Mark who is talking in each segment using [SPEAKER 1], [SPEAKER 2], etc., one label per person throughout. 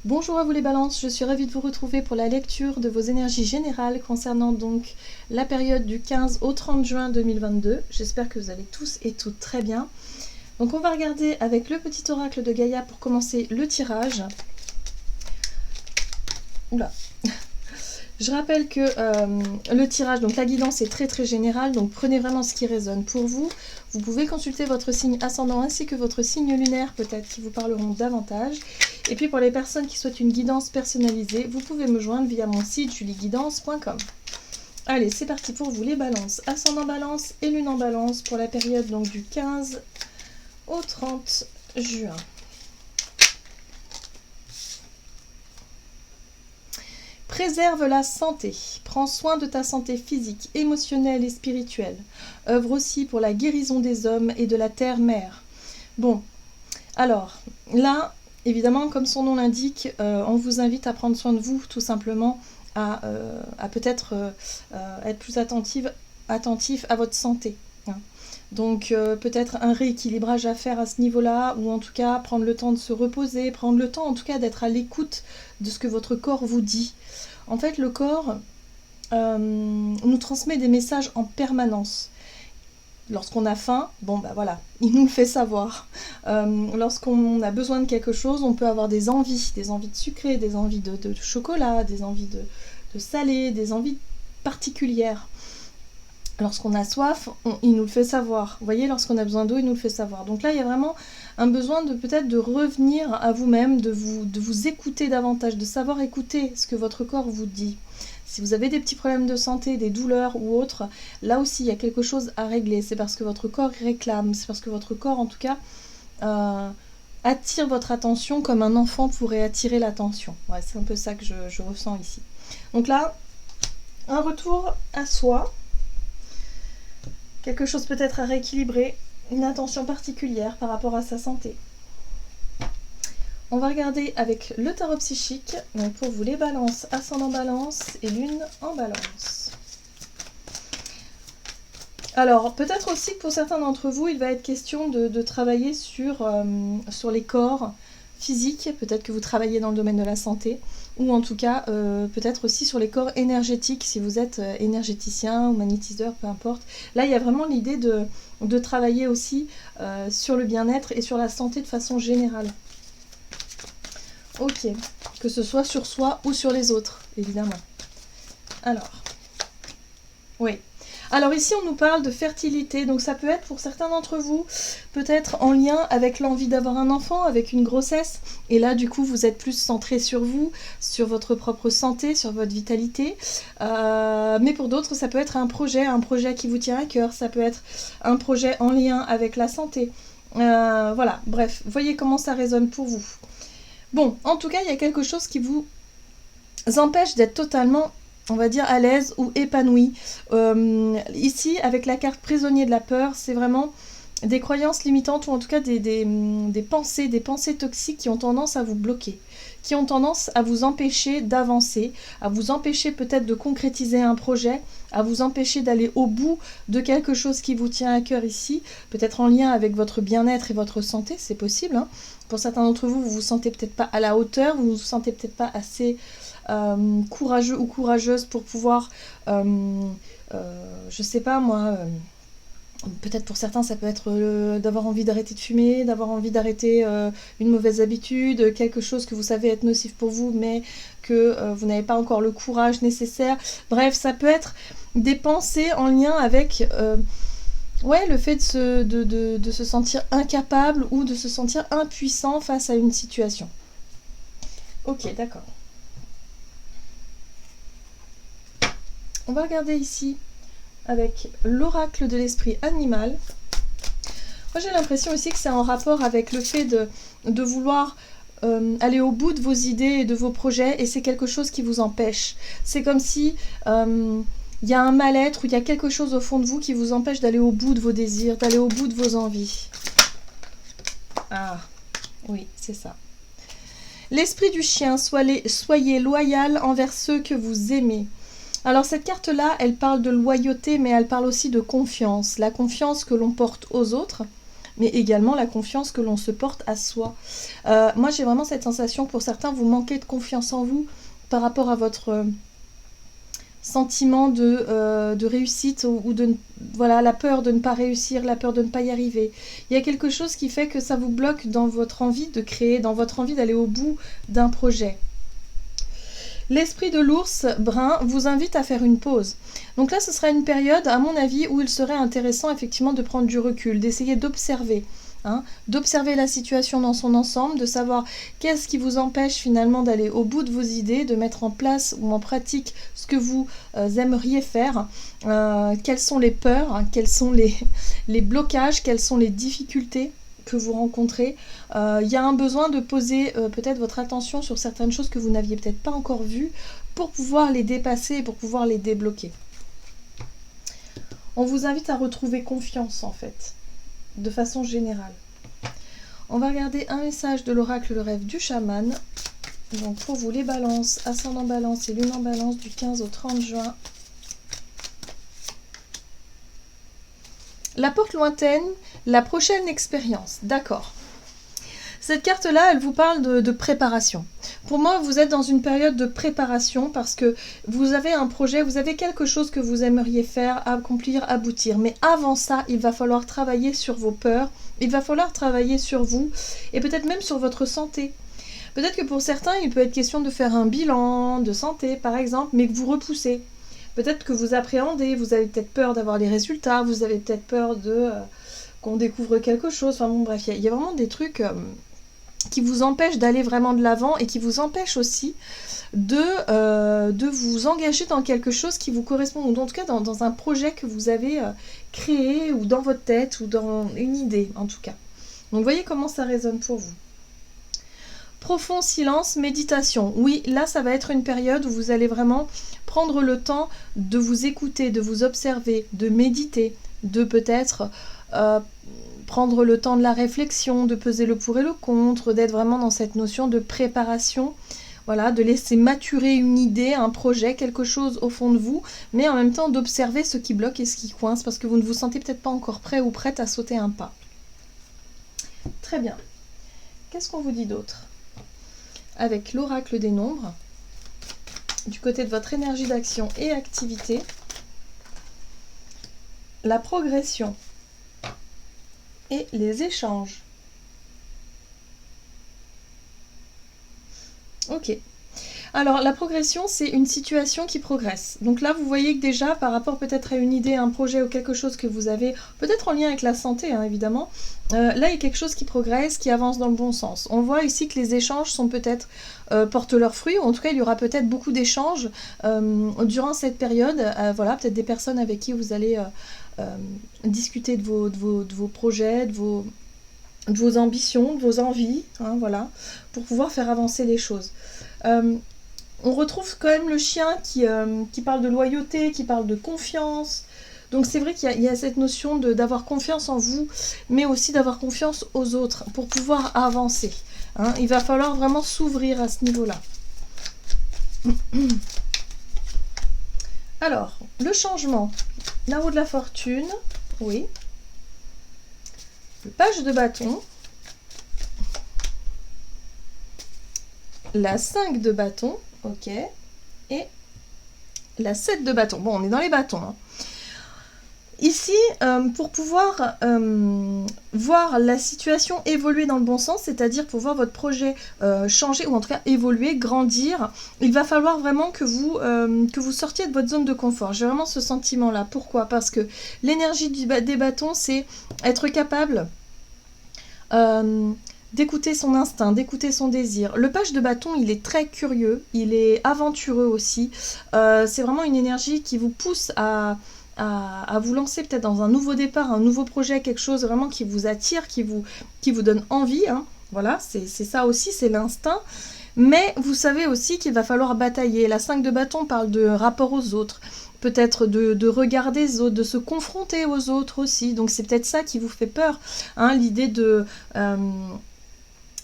[SPEAKER 1] Bonjour à vous les balances, je suis ravie de vous retrouver pour la lecture de vos énergies générales concernant donc la période du 15 au 30 juin 2022. J'espère que vous allez tous et toutes très bien. Donc on va regarder avec le petit oracle de Gaïa pour commencer le tirage. Oula. Je rappelle que le tirage, donc la guidance est très générale, donc prenez vraiment ce qui résonne pour vous. Vous pouvez consulter votre signe ascendant ainsi que votre signe lunaire, peut-être qui vous parleront davantage. Et puis pour les personnes qui souhaitent une guidance personnalisée, vous pouvez me joindre via mon site julieguidance.com. Allez, c'est parti pour vous les balances. Ascendant balance et lune en balance pour la période donc du 15 au 30 juin. Préserve la santé, prends soin de ta santé physique, émotionnelle et spirituelle. Œuvre aussi pour la guérison des hommes et de la terre-mère. Bon, alors, là, évidemment, comme son nom l'indique, on vous invite à prendre soin de vous, tout simplement, à peut-être être plus attentif à votre santé. Hein. Donc peut-être un rééquilibrage à faire à ce niveau-là, ou en tout cas prendre le temps de se reposer, prendre le temps en tout cas d'être à l'écoute de ce que votre corps vous dit. En fait, le corps nous transmet des messages en permanence. Lorsqu'on a faim, bon bah voilà, il nous le fait savoir. Lorsqu'on a besoin de quelque chose, on peut avoir des envies de sucré, des envies de chocolat, des envies de salé, des envies particulières. Lorsqu'on a soif, il nous le fait savoir. Vous voyez, lorsqu'on a besoin d'eau, il nous le fait savoir. Donc là, il y a vraiment un besoin de peut-être de revenir à vous-même, de vous écouter davantage, de savoir écouter ce que votre corps vous dit. Si vous avez des petits problèmes de santé, des douleurs ou autres, là aussi, il y a quelque chose à régler. C'est parce que votre corps réclame, c'est parce que votre corps, en tout cas, attire votre attention comme un enfant pourrait attirer l'attention. Ouais, c'est un peu ça que je ressens ici. Donc là, un retour à soi. Quelque chose peut-être à rééquilibrer, une attention particulière par rapport à sa santé. On va regarder avec le tarot psychique, donc pour vous les balances, ascendant balance et lune en balance. Alors, peut-être aussi que pour certains d'entre vous, il va être question de travailler sur les corps physiques, peut-être que vous travaillez dans le domaine de la santé, ou en tout cas peut-être aussi sur les corps énergétiques si vous êtes énergéticien ou magnétiseur, peu importe. Là il y a vraiment l'idée de travailler aussi sur le bien-être et sur la santé de façon générale. Ok, que ce soit sur soi ou sur les autres, évidemment. Alors, oui. Alors ici on nous parle de fertilité, donc ça peut être pour certains d'entre vous peut-être en lien avec l'envie d'avoir un enfant, avec une grossesse, et là du coup vous êtes plus centré sur vous, sur votre propre santé, sur votre vitalité, mais pour d'autres ça peut être un projet qui vous tient à cœur, ça peut être un projet en lien avec la santé, voilà, bref, voyez comment ça résonne pour vous. Bon, en tout cas il y a quelque chose qui vous empêche d'être totalement, on va dire, à l'aise ou épanoui. Ici, avec la carte prisonnier de la peur, c'est vraiment des croyances limitantes ou en tout cas des pensées toxiques qui ont tendance à vous bloquer, qui ont tendance à vous empêcher d'avancer, à vous empêcher peut-être de concrétiser un projet, à vous empêcher d'aller au bout de quelque chose qui vous tient à cœur ici, peut-être en lien avec votre bien-être et votre santé, c'est possible. Hein. Pour certains d'entre vous, vous vous sentez peut-être pas à la hauteur, vous vous sentez peut-être pas assez courageux ou courageuse pour pouvoir, je sais pas moi, peut-être pour certains ça peut être d'avoir envie d'arrêter de fumer, d'avoir envie d'arrêter une mauvaise habitude, quelque chose que vous savez être nocif pour vous mais que vous n'avez pas encore le courage nécessaire. Bref, ça peut être des pensées en lien avec ouais, le fait de se sentir incapable ou de se sentir impuissant face à une situation. Ok, d'accord. On va regarder ici avec l'oracle de l'esprit animal. Moi j'ai l'impression aussi que c'est en rapport avec le fait de vouloir aller au bout de vos idées et de vos projets et c'est quelque chose qui vous empêche. C'est comme si il y a un mal-être ou il y a quelque chose au fond de vous qui vous empêche d'aller au bout de vos désirs, d'aller au bout de vos envies. Ah, oui, c'est ça. L'esprit du chien, soyez loyal envers ceux que vous aimez. Alors cette carte-là, elle parle de loyauté, mais elle parle aussi de confiance. La confiance que l'on porte aux autres, mais également la confiance que l'on se porte à soi. Moi, j'ai vraiment cette sensation, pour certains, vous manquez de confiance en vous par rapport à votre sentiment de réussite ou de voilà, la peur de ne pas réussir, la peur de ne pas y arriver. Il y a quelque chose qui fait que ça vous bloque dans votre envie de créer, dans votre envie d'aller au bout d'un projet. L'esprit de l'ours brun vous invite à faire une pause. Donc là, ce sera une période, à mon avis, où il serait intéressant effectivement de prendre du recul, d'essayer d'observer. D'observer la situation dans son ensemble, de savoir qu'est-ce qui vous empêche finalement d'aller au bout de vos idées, de mettre en place ou en pratique ce que vous aimeriez faire, quelles sont les peurs, quels sont les blocages, quelles sont les difficultés que vous rencontrez. Il y a un besoin de poser peut-être votre attention sur certaines choses que vous n'aviez peut-être pas encore vues pour pouvoir les dépasser, pour pouvoir les débloquer. On vous invite à retrouver confiance en fait, de façon générale. On va regarder un message de l'oracle Le Rêve du Chaman. Donc pour vous les balances, ascendant balance et lune en balance du 15 au 30 juin. La porte lointaine, la prochaine expérience. D'accord. Cette carte-là, elle vous parle de préparation. Pour moi, vous êtes dans une période de préparation parce que vous avez un projet, vous avez quelque chose que vous aimeriez faire, accomplir, aboutir. Mais avant ça, il va falloir travailler sur vos peurs, il va falloir travailler sur vous et peut-être même sur votre santé. Peut-être que pour certains, il peut être question de faire un bilan de santé, par exemple, mais que vous repoussez. Peut-être que vous appréhendez, vous avez peut-être peur d'avoir les résultats, vous avez peut-être peur qu'on découvre quelque chose. Enfin bon, bref, il y a vraiment des trucs qui vous empêchent d'aller vraiment de l'avant et qui vous empêchent aussi de vous engager dans quelque chose qui vous correspond, ou en tout cas dans un projet que vous avez créé, ou dans votre tête, ou dans une idée en tout cas. Donc voyez comment ça résonne pour vous. Profond silence, méditation. Oui, là, ça va être une période où vous allez vraiment prendre le temps de vous écouter, de vous observer, de méditer, de peut-être prendre le temps de la réflexion, de peser le pour et le contre, d'être vraiment dans cette notion de préparation, voilà, de laisser maturer une idée, un projet, quelque chose au fond de vous, mais en même temps d'observer ce qui bloque et ce qui coince, parce que vous ne vous sentez peut-être pas encore prêt ou prête à sauter un pas. Très bien. Qu'est-ce qu'on vous dit d'autre ? Avec l'oracle des nombres, du côté de votre énergie d'action et activité, la progression et les échanges. Ok. Alors, la progression, c'est une situation qui progresse. Donc là, vous voyez que déjà, par rapport peut-être à une idée, un projet ou quelque chose que vous avez, peut-être en lien avec la santé, hein, évidemment, là, il y a quelque chose qui progresse, qui avance dans le bon sens. On voit ici que les échanges sont peut-être portent leurs fruits, ou en tout cas, il y aura peut-être beaucoup d'échanges durant cette période. Voilà, peut-être des personnes avec qui vous allez discuter de vos projets, de vos ambitions, de vos envies, hein, voilà, pour pouvoir faire avancer les choses. On retrouve quand même le chien qui parle de loyauté, qui parle de confiance. Donc c'est vrai qu'il y a cette notion d'avoir confiance en vous, mais aussi d'avoir confiance aux autres pour pouvoir avancer. Hein. Il va falloir vraiment s'ouvrir à ce niveau-là. Alors, le changement. La roue de la fortune, oui. Le page de bâton. La 5 de bâton, ok, et la 7 de bâton. Bon, on est dans les bâtons. Hein. Ici, pour pouvoir voir la situation évoluer dans le bon sens, c'est-à-dire pour voir votre projet changer, ou en tout cas évoluer, grandir, il va falloir vraiment que vous sortiez de votre zone de confort. J'ai vraiment ce sentiment-là. Pourquoi ? Parce que l'énergie des bâtons, c'est être capable d'écouter son instinct, d'écouter son désir. Le page de bâton, il est très curieux, il est aventureux aussi. C'est vraiment une énergie qui vous pousse à vous lancer peut-être dans un nouveau départ, un nouveau projet, quelque chose vraiment qui vous attire, qui vous donne envie. Hein. Voilà, c'est ça aussi, c'est l'instinct. Mais vous savez aussi qu'il va falloir batailler. La 5 de bâton parle de rapport aux autres, peut-être de regarder les autres, de se confronter aux autres aussi. Donc c'est peut-être ça qui vous fait peur, hein, l'idée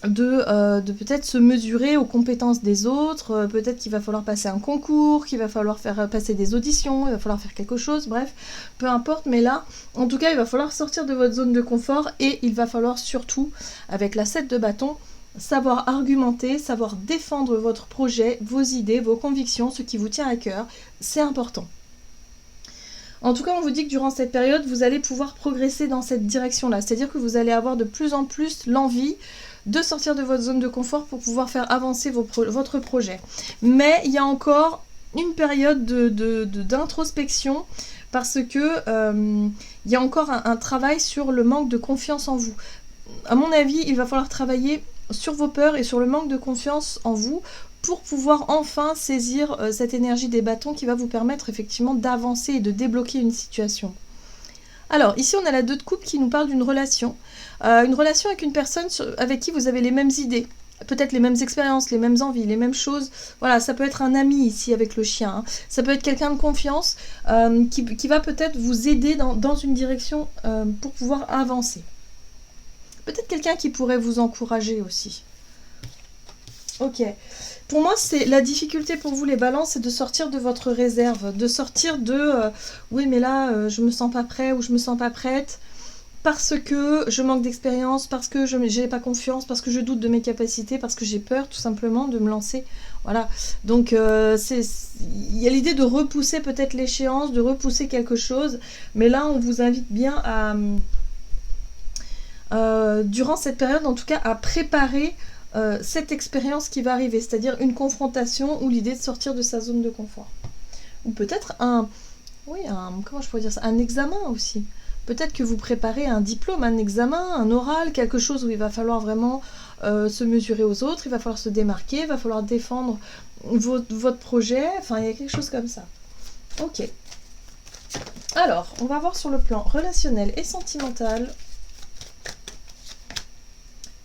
[SPEAKER 1] de peut-être se mesurer aux compétences des autres, peut-être qu'il va falloir passer un concours, qu'il va falloir faire passer des auditions, il va falloir faire quelque chose, bref, peu importe, mais là, en tout cas, il va falloir sortir de votre zone de confort et il va falloir surtout, avec la 7 de bâton, savoir argumenter, savoir défendre votre projet, vos idées, vos convictions, ce qui vous tient à cœur, c'est important. En tout cas, on vous dit que durant cette période, vous allez pouvoir progresser dans cette direction-là, c'est-à-dire que vous allez avoir de plus en plus l'envie de sortir de votre zone de confort pour pouvoir faire avancer votre projet. Mais il y a encore une période d'introspection parce que il y a encore un travail sur le manque de confiance en vous. À mon avis, il va falloir travailler sur vos peurs et sur le manque de confiance en vous pour pouvoir enfin saisir cette énergie des bâtons qui va vous permettre effectivement d'avancer et de débloquer une situation. Alors, ici, on a la 2 de coupe qui nous parle d'une relation. Une relation avec une personne avec qui vous avez les mêmes idées, peut-être les mêmes expériences, les mêmes envies, les mêmes choses. Voilà, ça peut être un ami ici avec le chien. Hein. Ça peut être quelqu'un de confiance qui va peut-être vous aider dans une direction pour pouvoir avancer. Peut-être quelqu'un qui pourrait vous encourager aussi. Ok. Pour moi, c'est la difficulté pour vous, les balances, c'est de sortir de votre réserve, de sortir de oui, mais là, je me sens pas prêt ou je me sens pas prête parce que je manque d'expérience, parce que je n'ai pas confiance, parce que je doute de mes capacités, parce que j'ai peur tout simplement de me lancer. Voilà. Donc, il y a l'idée de repousser peut-être l'échéance, de repousser quelque chose, mais là, on vous invite bien à, durant cette période, en tout cas, à préparer cette expérience qui va arriver, c'est-à-dire une confrontation ou l'idée de sortir de sa zone de confort. Ou peut-être comment je pourrais dire ça, un examen aussi. Peut-être que vous préparez un diplôme, un examen, un oral, quelque chose où il va falloir vraiment se mesurer aux autres, il va falloir se démarquer, il va falloir défendre votre projet, enfin il y a quelque chose comme ça. Ok. Alors, on va voir sur le plan relationnel et sentimental.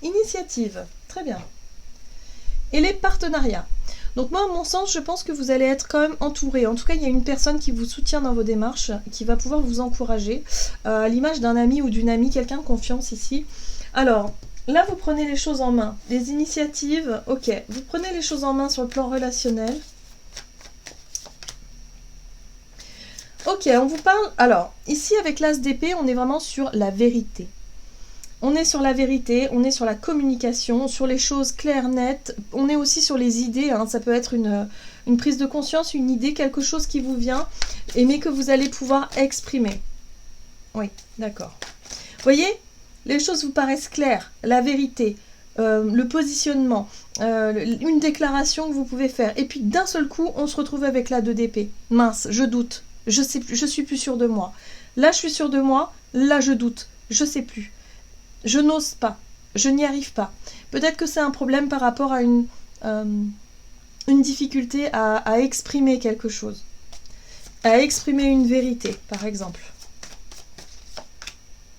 [SPEAKER 1] Initiative. Très bien. Et les partenariats. Donc moi, à mon sens, je pense que vous allez être quand même entouré. En tout cas, il y a une personne qui vous soutient dans vos démarches, qui va pouvoir vous encourager, à l'image d'un ami ou d'une amie, quelqu'un de confiance ici. Alors, là, vous prenez les choses en main. Les initiatives, ok. Vous prenez les choses en main sur le plan relationnel. Ok, on vous parle... Alors, ici, avec l'as d'épée, on est vraiment sur la vérité. On est sur la vérité, on est sur la communication, sur les choses claires, nettes. On est aussi sur les idées. Hein. Ça peut être une prise de conscience, une idée, quelque chose qui vous vient, mais que vous allez pouvoir exprimer. Oui, d'accord. Vous voyez, les choses vous paraissent claires. La vérité, le positionnement, une déclaration que vous pouvez faire. Et puis d'un seul coup, on se retrouve avec la 2 d'épée. Mince, je doute. Je suis plus sûre de moi. Là, je suis sûre de moi. Là, je doute. Je sais plus. Je n'ose pas, je n'y arrive pas. Peut-être que c'est un problème par rapport à une difficulté à exprimer quelque chose, à exprimer une vérité, par exemple.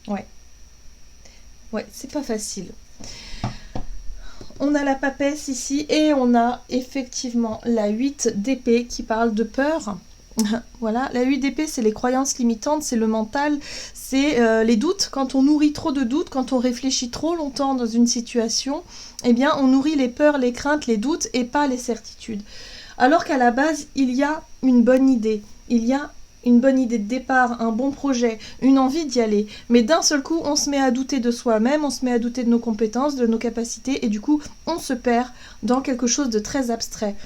[SPEAKER 1] Ouais, c'est pas facile. On a la papesse ici et on a effectivement la 8 d'épée qui parle de peur. Voilà, la 8 d'épée, c'est les croyances limitantes, c'est le mental, c'est les doutes. Quand on nourrit trop de doutes, quand on réfléchit trop longtemps dans une situation, eh bien, on nourrit les peurs, les craintes, les doutes et pas les certitudes. Alors qu'à la base, il y a une bonne idée, il y a une bonne idée de départ, un bon projet, une envie d'y aller. Mais d'un seul coup, on se met à douter de soi-même, on se met à douter de nos compétences, de nos capacités, et du coup, on se perd dans quelque chose de très abstrait.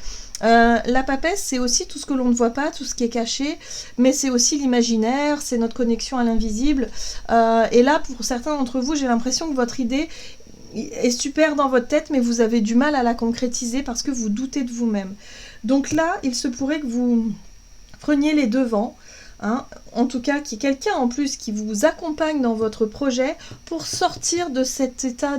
[SPEAKER 1] La papesse, c'est aussi tout ce que l'on ne voit pas, tout ce qui est caché, mais c'est aussi l'imaginaire, c'est notre connexion à l'invisible. Et là, pour certains d'entre vous, j'ai l'impression que votre idée est super dans votre tête, mais vous avez du mal à la concrétiser parce que vous doutez de vous-même. Donc là, il se pourrait que vous preniez les devants, hein, en tout cas qu'il y ait quelqu'un en plus qui vous accompagne dans votre projet pour sortir de cet état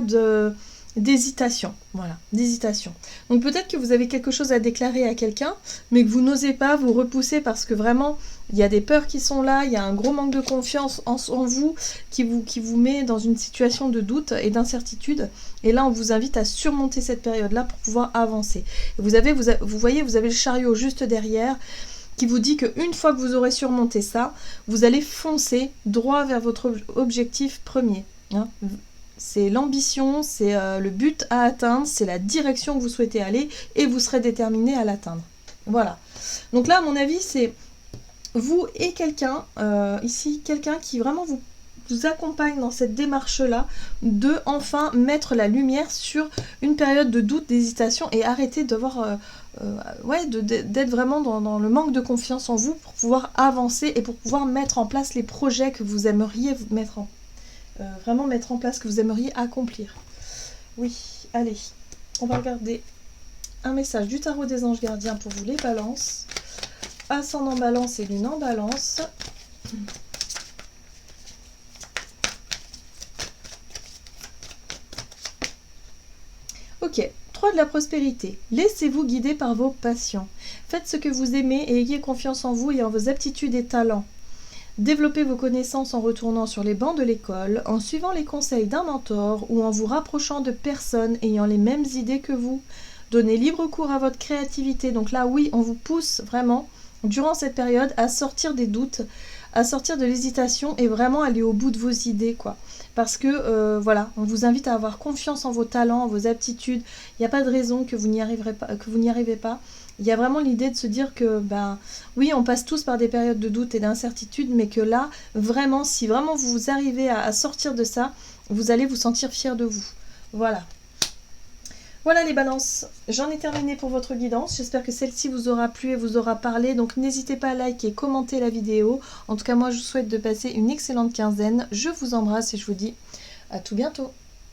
[SPEAKER 1] d'hésitation, voilà, d'hésitation. Donc peut-être que vous avez quelque chose à déclarer à quelqu'un, mais que vous n'osez pas, vous repousser parce que vraiment, il y a des peurs qui sont là, il y a un gros manque de confiance en vous qui vous met dans une situation de doute et d'incertitude. Et là, on vous invite à surmonter cette période-là pour pouvoir avancer. Et vous voyez, vous avez le chariot juste derrière qui vous dit qu'une fois que vous aurez surmonté ça, vous allez foncer droit vers votre objectif premier. Hein. c'est l'ambition, c'est le but à atteindre, c'est la direction que vous souhaitez aller et vous serez déterminé à l'atteindre. Voilà. Donc là, à mon avis, c'est vous et quelqu'un, ici, quelqu'un qui vraiment vous accompagne dans cette démarche-là de enfin mettre la lumière sur une période de doute, d'hésitation et arrêter d'avoir, d'être vraiment dans le manque de confiance en vous pour pouvoir avancer et pour pouvoir mettre en place les projets que vous aimeriez vraiment mettre en place, que vous aimeriez accomplir. Oui, allez, on va regarder un message du tarot des anges gardiens pour vous les balances. Ascendant balance et lune en balance. Ok, 3 de la prospérité. Laissez-vous guider par vos passions. Faites ce que vous aimez et ayez confiance en vous et en vos aptitudes et talents. Développez vos connaissances en retournant sur les bancs de l'école, en suivant les conseils d'un mentor ou en vous rapprochant de personnes ayant les mêmes idées que vous. Donnez libre cours à votre créativité. Donc là, oui, on vous pousse vraiment, durant cette période, à sortir des doutes, à sortir de l'hésitation et vraiment aller au bout de vos idées, quoi. Parce que, voilà, on vous invite à avoir confiance en vos talents, en vos aptitudes. Il n'y a pas de raison que vous n'y arrivez pas. Il y a vraiment l'idée de se dire que, ben, oui, on passe tous par des périodes de doute et d'incertitude, mais que là, vraiment, si vraiment vous arrivez à sortir de ça, vous allez vous sentir fier de vous. Voilà. Voilà les balances, j'en ai terminé pour votre guidance. J'espère que celle-ci vous aura plu et vous aura parlé. Donc n'hésitez pas à liker et commenter la vidéo. En tout cas, moi, je vous souhaite de passer une excellente quinzaine. Je vous embrasse et je vous dis à tout bientôt.